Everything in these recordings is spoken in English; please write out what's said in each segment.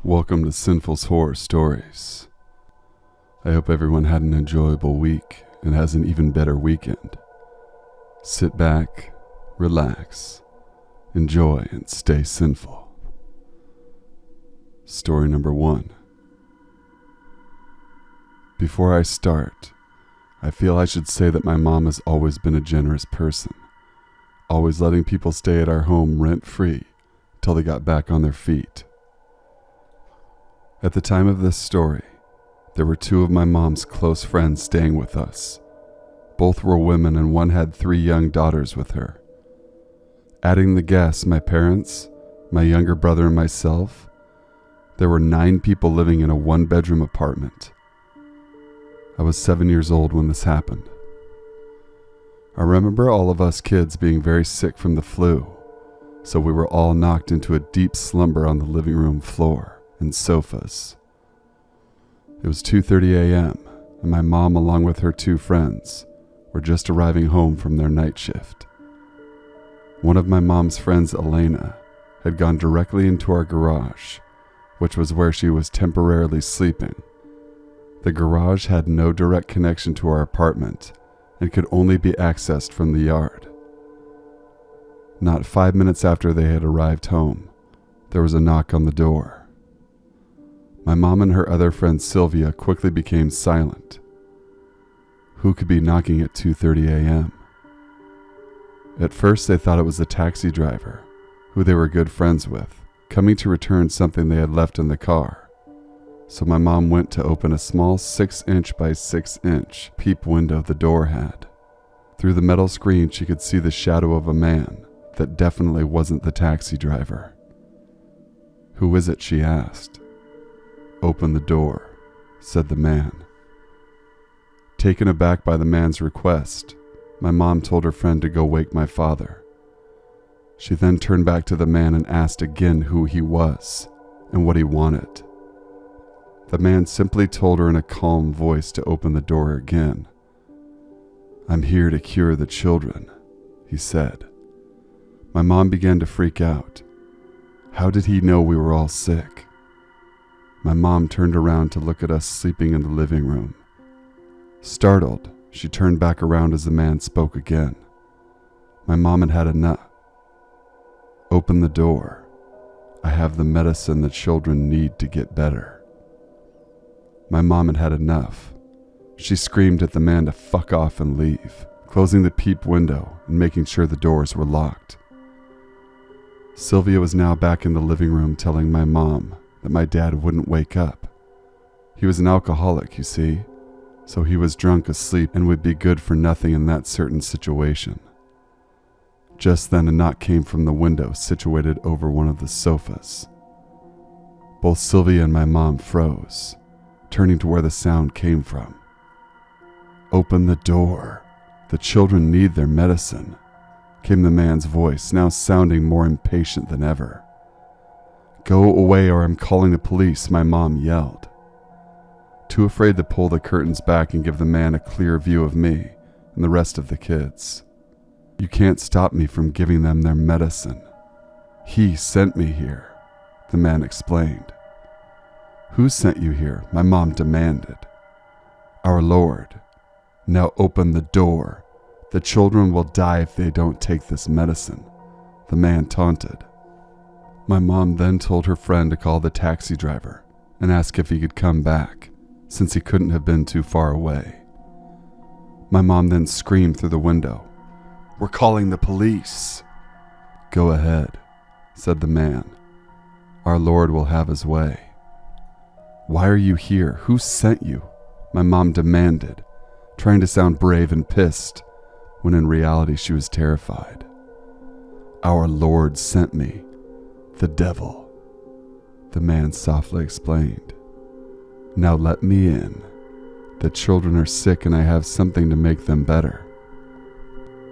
Welcome to Sinful's Horror Stories. I hope everyone had an enjoyable week and has an even better weekend. Sit back, relax, enjoy, and stay sinful. Story number 1. Before I start, I feel I should say that my mom has always been a generous person, always letting people stay at our home rent-free till they got back on their feet. At the time of this story, there were 2 of my mom's close friends staying with us. Both were women and one had 3 young daughters with her. Adding the guests, my parents, my younger brother and myself, there were 9 people living in a 1-bedroom apartment. I was 7 years old when this happened. I remember all of us kids being very sick from the flu, so we were all knocked into a deep slumber on the living room floor and sofas. It was 2:30 a.m., and my mom, along with her 2 friends, were just arriving home from their night shift. One of my mom's friends, Elena, had gone directly into our garage, which was where she was temporarily sleeping. The garage had no direct connection to our apartment and could only be accessed from the yard. Not 5 minutes after they had arrived home, there was a knock on the door. My mom and her other friend Sylvia quickly became silent. Who could be knocking at 2:30 a.m.? At first they thought it was the taxi driver, who they were good friends with, coming to return something they had left in the car. So my mom went to open a small 6-inch by 6-inch peep window the door had. Through the metal screen she could see the shadow of a man that definitely wasn't the taxi driver. "Who is it?" she asked. "Open the door," said the man. Taken aback by the man's request, my mom told her friend to go wake my father. She then turned back to the man and asked again who he was and what he wanted. The man simply told her in a calm voice to open the door again. "I'm here to cure the children," he said. My mom began to freak out. How did he know we were all sick? My mom turned around to look at us sleeping in the living room. Startled, she turned back around as the man spoke again. My mom had had enough. "Open the door. I have the medicine the children need to get better." My mom had had enough. She screamed at the man to fuck off and leave, closing the peep window and making sure the doors were locked. Sylvia was now back in the living room telling my mom that my dad wouldn't wake up. He was an alcoholic, you see, so he was drunk asleep and would be good for nothing in that certain situation. Just then a knock came from the window situated over one of the sofas. Both Sylvia and my mom froze, turning to where the sound came from. "Open the door. The children need their medicine," came the man's voice, now sounding more impatient than ever. "Go away or I'm calling the police," my mom yelled. Too afraid to pull the curtains back and give the man a clear view of me and the rest of the kids. "You can't stop me from giving them their medicine. He sent me here," the man explained. "Who sent you here?" my mom demanded. "Our Lord. Now open the door. The children will die if they don't take this medicine," the man taunted. My mom then told her friend to call the taxi driver and ask if he could come back, since he couldn't have been too far away. My mom then screamed through the window, "We're calling the police." "Go ahead," said the man. "Our Lord will have his way." "Why are you here? Who sent you?" my mom demanded, trying to sound brave and pissed, when in reality she was terrified. "Our Lord sent me. The devil," the man softly explained. "Now let me in. The children are sick and I have something to make them better."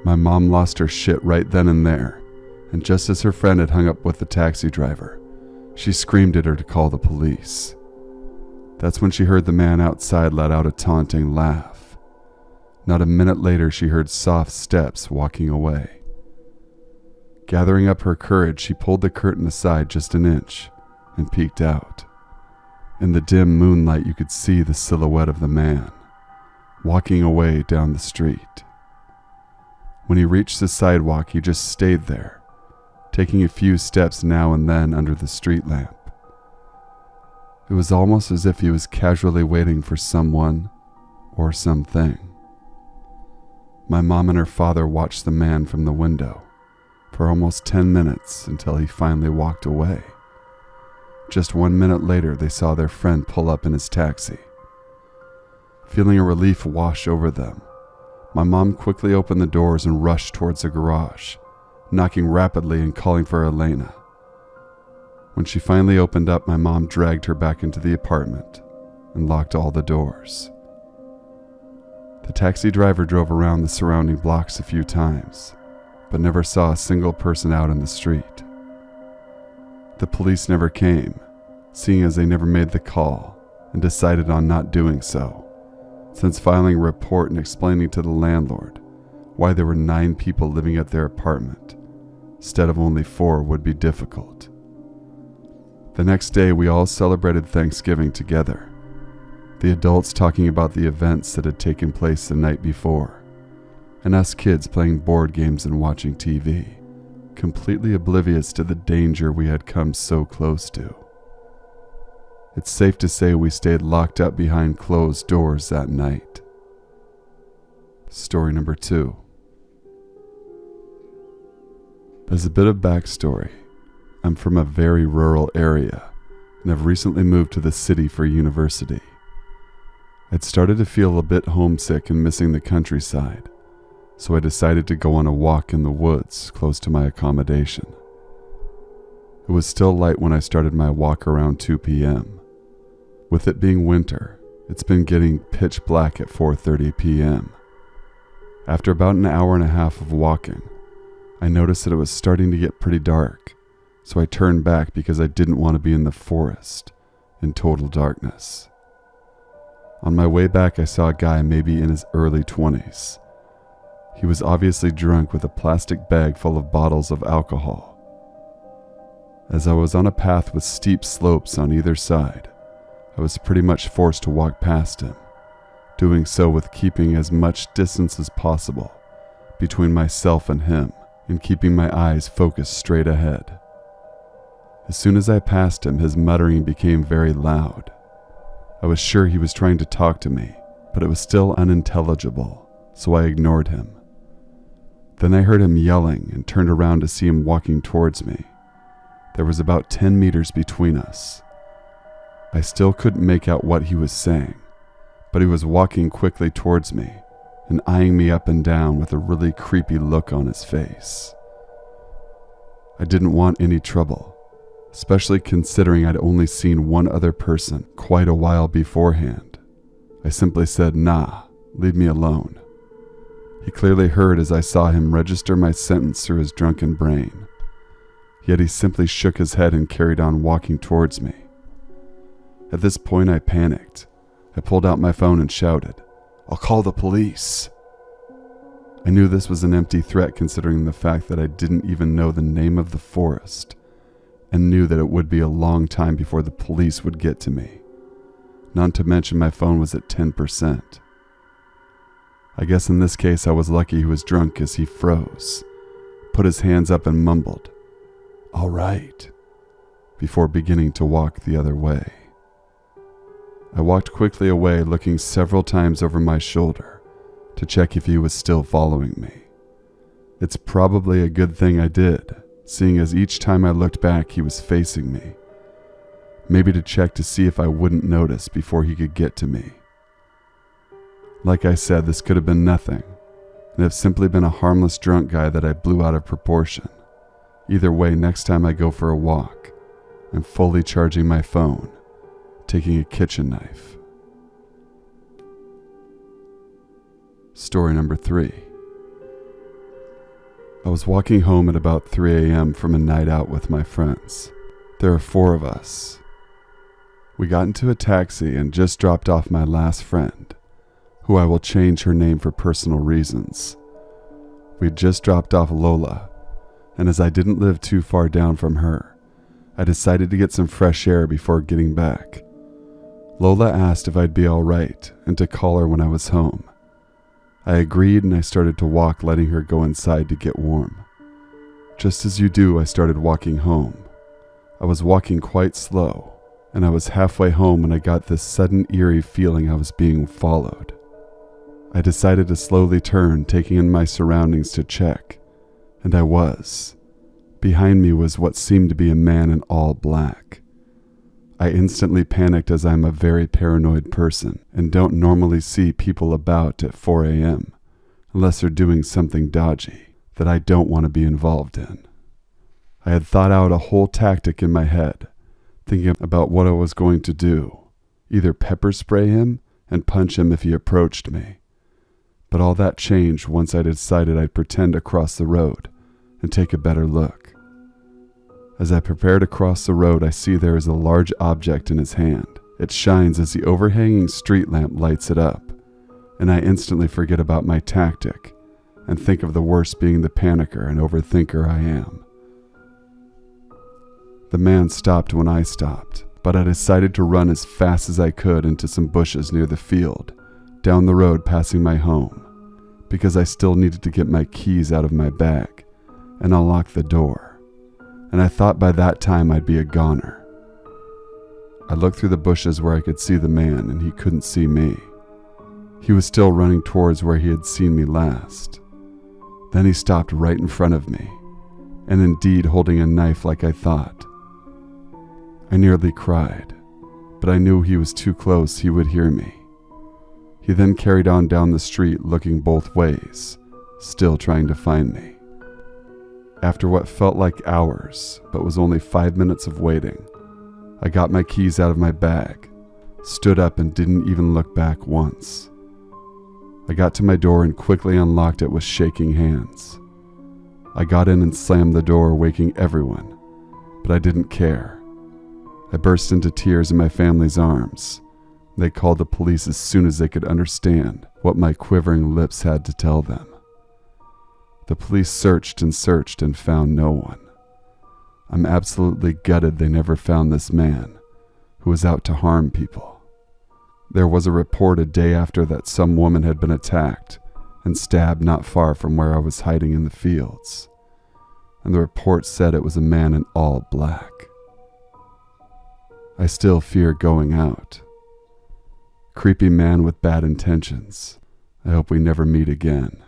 My mom lost her shit right then and there, and just as her friend had hung up with the taxi driver, she screamed at her to call the police. That's when she heard the man outside let out a taunting laugh. Not a minute later, she heard soft steps walking away. Gathering up her courage, she pulled the curtain aside just an inch and peeked out. In the dim moonlight, you could see the silhouette of the man, walking away down the street. When he reached the sidewalk, he just stayed there, taking a few steps now and then under the street lamp. It was almost as if he was casually waiting for someone or something. My mom and her father watched the man from the window for almost 10 minutes until he finally walked away. Just 1 minute later, they saw their friend pull up in his taxi. Feeling a relief wash over them, my mom quickly opened the doors and rushed towards the garage, knocking rapidly and calling for Elena. When she finally opened up, my mom dragged her back into the apartment and locked all the doors. The taxi driver drove around the surrounding blocks a few times, but never saw a single person out in the street. The police never came, seeing as they never made the call and decided on not doing so, since filing a report and explaining to the landlord why there were 9 people living at their apartment instead of only 4 would be difficult. The next day, we all celebrated Thanksgiving together, the adults talking about the events that had taken place the night before, and us kids playing board games and watching TV, completely oblivious to the danger we had come so close to. It's safe to say we stayed locked up behind closed doors that night. Story number 2. As a bit of backstory, I'm from a very rural area and have recently moved to the city for university. I'd started to feel a bit homesick and missing the countryside, so I decided to go on a walk in the woods close to my accommodation. It was still light when I started my walk around 2 p.m. With it being winter, it's been getting pitch black at 4:30 p.m. After about an hour and a half of walking, I noticed that it was starting to get pretty dark, so I turned back because I didn't want to be in the forest in total darkness. On my way back, I saw a guy maybe in his early 20s. He was obviously drunk with a plastic bag full of bottles of alcohol. As I was on a path with steep slopes on either side, I was pretty much forced to walk past him, doing so with keeping as much distance as possible between myself and him and keeping my eyes focused straight ahead. As soon as I passed him, his muttering became very loud. I was sure he was trying to talk to me, but it was still unintelligible, so I ignored him. Then I heard him yelling and turned around to see him walking towards me. There was about 10 meters between us. I still couldn't make out what he was saying, but he was walking quickly towards me and eyeing me up and down with a really creepy look on his face. I didn't want any trouble, especially considering I'd only seen one other person quite a while beforehand. I simply said, "Nah, leave me alone." He clearly heard as I saw him register my sentence through his drunken brain, yet he simply shook his head and carried on walking towards me. At this point, I panicked. I pulled out my phone and shouted, "I'll call the police." I knew this was an empty threat considering the fact that I didn't even know the name of the forest and knew that it would be a long time before the police would get to me. Not to mention my phone was at 10%. I guess in this case I was lucky he was drunk as he froze, put his hands up and mumbled, "All right," before beginning to walk the other way. I walked quickly away, looking several times over my shoulder to check if he was still following me. It's probably a good thing I did, seeing as each time I looked back he was facing me, maybe to check to see if I wouldn't notice before he could get to me. Like I said, this could have been nothing, and have simply been a harmless drunk guy that I blew out of proportion. Either way, next time I go for a walk, I'm fully charging my phone, taking a kitchen knife. Story number 3. I was walking home at about 3 a.m. from a night out with my friends. There are 4 of us. We got into a taxi and just dropped off my last friend, who I will change her name for personal reasons. We had just dropped off Lola, and as I didn't live too far down from her, I decided to get some fresh air before getting back. Lola asked if I'd be all right and to call her when I was home. I agreed and I started to walk, letting her go inside to get warm. Just as you do, I started walking home. I was walking quite slow, and I was halfway home when I got this sudden eerie feeling I was being followed. I decided to slowly turn, taking in my surroundings to check, and I was. Behind me was what seemed to be a man in all black. I instantly panicked, as I'm a very paranoid person and don't normally see people about at 4 a.m. unless they're doing something dodgy that I don't want to be involved in. I had thought out a whole tactic in my head, thinking about what I was going to do, either pepper spray him and punch him if he approached me. But all that changed once I decided I'd pretend to cross the road and take a better look. As I prepare to cross the road, I see there is a large object in his hand. It shines as the overhanging street lamp lights it up, and I instantly forget about my tactic and think of the worst being the panicker and overthinker I am. The man stopped when I stopped, but I decided to run as fast as I could into some bushes near the field, down the road passing my home, because I still needed to get my keys out of my bag and unlock the door. And I thought by that time I'd be a goner. I looked through the bushes where I could see the man, and he couldn't see me. He was still running towards where he had seen me last. Then he stopped right in front of me, and indeed holding a knife like I thought. I nearly cried, but I knew he was too close, he would hear me. He then carried on down the street, looking both ways, still trying to find me. After what felt like hours, but was only 5 minutes of waiting, I got my keys out of my bag, stood up and didn't even look back once. I got to my door and quickly unlocked it with shaking hands. I got in and slammed the door, waking everyone, but I didn't care. I burst into tears in my family's arms. They called the police as soon as they could understand what my quivering lips had to tell them. The police searched and found no one. I'm absolutely gutted they never found this man, who was out to harm people. There was a report a day after that some woman had been attacked and stabbed not far from where I was hiding in the fields, and the report said it was a man in all black. I still fear going out. Creepy man with bad intentions. I hope we never meet again.